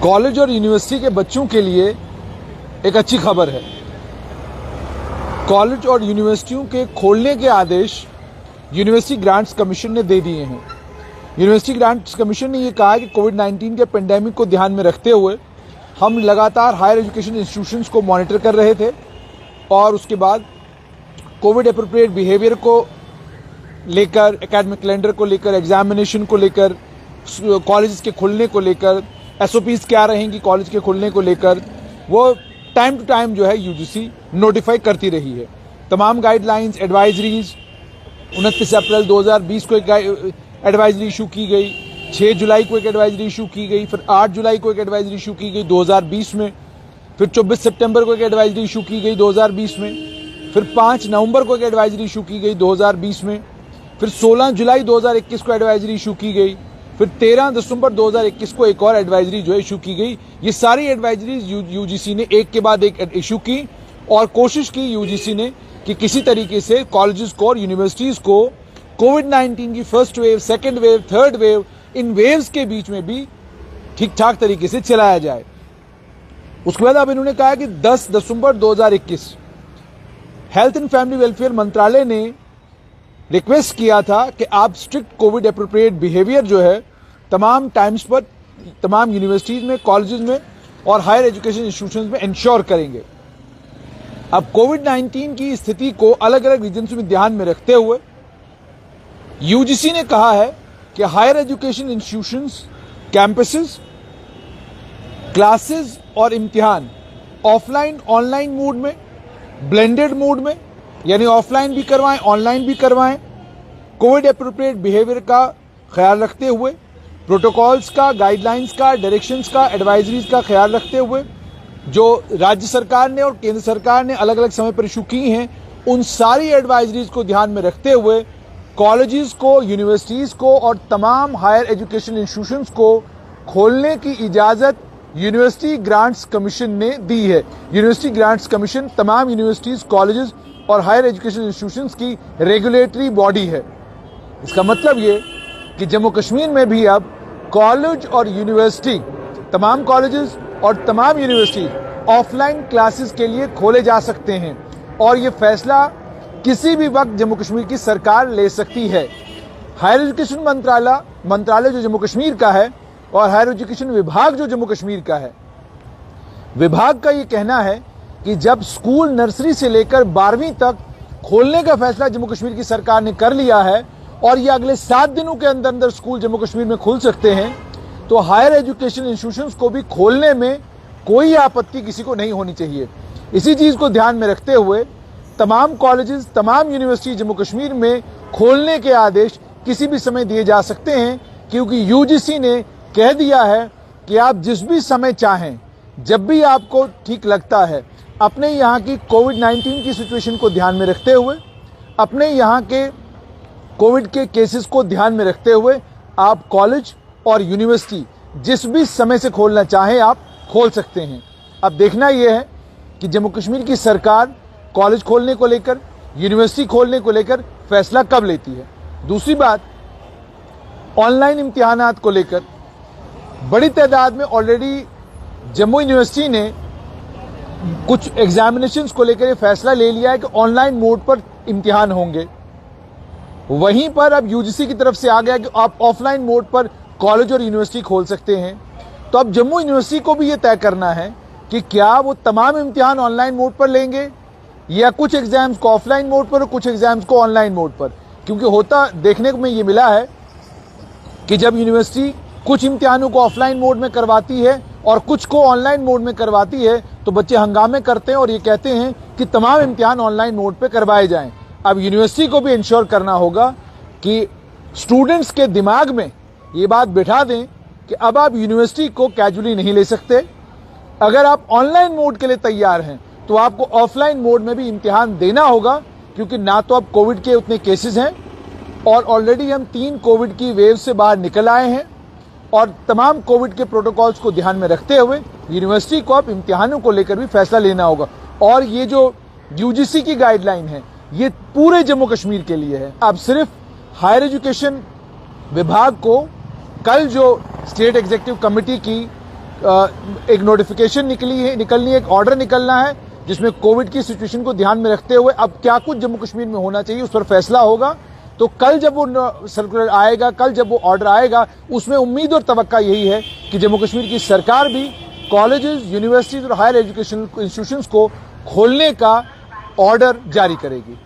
College और university के बच्चों के लिए एक अच्छी खबर है। कॉलेज और यूनिवर्सिटियों के खोलने के आदेश यूनिवर्सिटी ग्रांट्स कमीशन ने दे दिए हैं। यूनिवर्सिटी ग्रांट्स कमीशन ने यह कहा है कि कोविड-19 के पेंडेमिक को ध्यान में रखते हुए हम लगातार हायर एजुकेशन इंस्टीट्यूशंस को मॉनिटर कर रहे थे और उसके बाद कोविड एप्रोप्रिएट बिहेवियर को लेकर, एकेडमिक कैलेंडर को लेकर, एग्जामिनेशन को लेकर, कॉलेज के खुलने को लेकर, एसओपीज क्या रहेंगी कॉलेज के खुलने को लेकर, वो टाइम टू टाइम जो है यूजीसी नोटिफाई करती रही है। तमाम गाइडलाइंस, एडवाइजरीज 29 अप्रैल 2020 को एक एडवाइजरी इशू की गई, 6 जुलाई को एक एडवाइजरी इशू की गई, फिर 8 जुलाई को एक एडवाइजरी इशू की गई 2020 में, फिर 24 सितंबर को एक एडवाइजरी इशू की गई 2020 में, फिर 5 नवंबर को एक एडवाइजरी इशू की गई 2020 में, फिर 16 जुलाई 2021 को एडवाइजरी इशू की गई, फिर 13 दिसंबर 2021 को एक और एडवाइजरी जो है इशू की गई। ये सारी एडवाइजरीज यूजीसी ने एक के बाद एक इशू की और कोशिश की यूजीसी ने कि किसी तरीके से कॉलेजेस को और यूनिवर्सिटीज को कोविड-19 की first wave, second wave, third wave, इन वेव्स के बीच में भी ठीक ठाक तरीके से चलाया जाए। उसके बाद अब इन्होंने कहा कि 10 दिसंबर 2021 हेल्थ एंड फैमिली वेलफेयर मंत्रालय ने रिक्वेस्ट किया था कि आप स्ट्रिक्ट कोविड एप्रोप्रिएट बिहेवियर जो है तमाम टाइम्स पर, तमाम यूनिवर्सिटीज में, कॉलेजेस में और हायर एजुकेशन इंस्टीट्यूशंस में इंश्योर करेंगे। अब कोविड-19 की स्थिति को अलग अलग रीजन्स में ध्यान में रखते हुए यूजीसी ने कहा है कि higher education institutions, campuses, classes और इम्तिहान ऑफलाइन ऑनलाइन मोड में, ब्लेंडेड मोड में, यानी ऑफलाइन भी करवाएं, ऑनलाइन भी करवाएं, कोविड एप्रोप्रिएट बिहेवियर का ख्याल रखते हुए, प्रोटोकॉल्स का, गाइडलाइंस का, डायरेक्शंस का, एडवाइजरीज का ख्याल रखते हुए जो राज्य सरकार ने और केंद्र सरकार ने अलग अलग समय पर इशू की हैं, उन सारी एडवाइजरीज को ध्यान में रखते हुए कॉलेजेस को, यूनिवर्सिटीज को और तमाम हायर एजुकेशन इंस्टीट्यूशंस को खोलने की इजाजत यूनिवर्सिटी ग्रांट्स कमीशन ने दी है। यूनिवर्सिटी ग्रांट्स कमीशन तमाम यूनिवर्सिटीज, कॉलेजेस और हायर एजुकेशन इंस्टीट्यूशंस की रेगुलेटरी बॉडी है। इसका मतलब ये कि जम्मू कश्मीर में भी अब कॉलेज और यूनिवर्सिटी, तमाम कॉलेजेस और तमाम यूनिवर्सिटी ऑफलाइन क्लासेस के लिए खोले जा सकते हैं और ये फैसला किसी भी वक्त जम्मू कश्मीर की सरकार ले सकती है। हायर एजुकेशन मंत्रालय जो जम्मू कश्मीर का है और हायर एजुकेशन विभाग जो जम्मू कश्मीर का है, विभाग का ये कहना है कि जब स्कूल नर्सरी से लेकर 12वीं तक खोलने का फैसला जम्मू कश्मीर की सरकार ने कर लिया है और ये अगले 7 दिनों के अंदर अंदर स्कूल जम्मू कश्मीर में खुल सकते हैं, तो हायर एजुकेशन इंस्टीट्यूशंस को भी खोलने में कोई आपत्ति किसी को नहीं होनी चाहिए। इसी चीज को ध्यान में रखते हुए तमाम कॉलेजेस, तमाम यूनिवर्सिटी जम्मू कश्मीर में खोलने के आदेश किसी भी समय दिए जा सकते हैं, क्योंकि यूजीसी ने कह दिया है कि आप जिस भी समय चाहें, जब भी आपको ठीक लगता है, अपने यहाँ की कोविड-19 की सिचुएशन को ध्यान में रखते हुए, अपने यहाँ के कोविड के केसेस को ध्यान में रखते हुए आप कॉलेज और यूनिवर्सिटी जिस भी समय से खोलना चाहें आप खोल सकते हैं। अब देखना यह है कि जम्मू कश्मीर की सरकार कॉलेज खोलने को लेकर, यूनिवर्सिटी खोलने को लेकर फैसला कब लेती है। दूसरी बात, ऑनलाइन इम्तिहानात को लेकर बड़ी तादाद में ऑलरेडी जम्मू यूनिवर्सिटी ने कुछ एग्जामिनेशंस को लेकर ये फैसला ले लिया है कि ऑनलाइन मोड पर इम्तिहान होंगे। वहीं पर अब यूजीसी की तरफ से आ गया कि आप ऑफलाइन मोड पर कॉलेज और यूनिवर्सिटी खोल सकते हैं। तो अब जम्मू यूनिवर्सिटी को भी ये तय करना है कि क्या वो तमाम इम्तिहान ऑनलाइन मोड पर लेंगे या कुछ एग्जाम्स को ऑफलाइन मोड पर और कुछ एग्जाम्स को ऑनलाइन मोड पर। क्योंकि होता देखने में ये मिला है कि जब यूनिवर्सिटी कुछ इम्तिहानों को ऑफलाइन मोड में करवाती है और कुछ को ऑनलाइन मोड में करवाती है तो बच्चे हंगामे करते हैं और ये कहते हैं कि तमाम इम्तिहान ऑनलाइन मोड पे करवाए जाएं। अब यूनिवर्सिटी को भी इंश्योर करना होगा कि स्टूडेंट्स के दिमाग में ये बात बिठा दें कि अब आप यूनिवर्सिटी को कैजुअली नहीं ले सकते। अगर आप ऑनलाइन मोड के लिए तैयार हैं तो आपको ऑफलाइन मोड में भी इम्तिहान देना होगा, क्योंकि ना तो अब कोविड के उतने केसेस हैं और ऑलरेडी हम 3 कोविड की वेव से बाहर निकल आए हैं और तमाम कोविड के प्रोटोकॉल्स को ध्यान में रखते हुए यूनिवर्सिटी को अब इम्तिहानों को लेकर भी फैसला लेना होगा। और ये जो यूजीसी की गाइडलाइन है ये पूरे जम्मू कश्मीर के लिए है। अब सिर्फ हायर एजुकेशन विभाग को कल जो स्टेट एग्जीक्यूटिव कमेटी की एक नोटिफिकेशन निकलनी है, एक ऑर्डर निकलना है जिसमें कोविड की सिचुएशन को ध्यान में रखते हुए अब क्या कुछ जम्मू कश्मीर में होना चाहिए उस पर फैसला होगा। तो कल जब वो सर्कुलर आएगा, कल जब वो ऑर्डर आएगा, उसमें उम्मीद और तवक्का यही है कि जम्मू कश्मीर की सरकार भी कॉलेजेस, यूनिवर्सिटीज और हायर एजुकेशन इंस्टीट्यूशंस को खोलने का ऑर्डर जारी करेगी।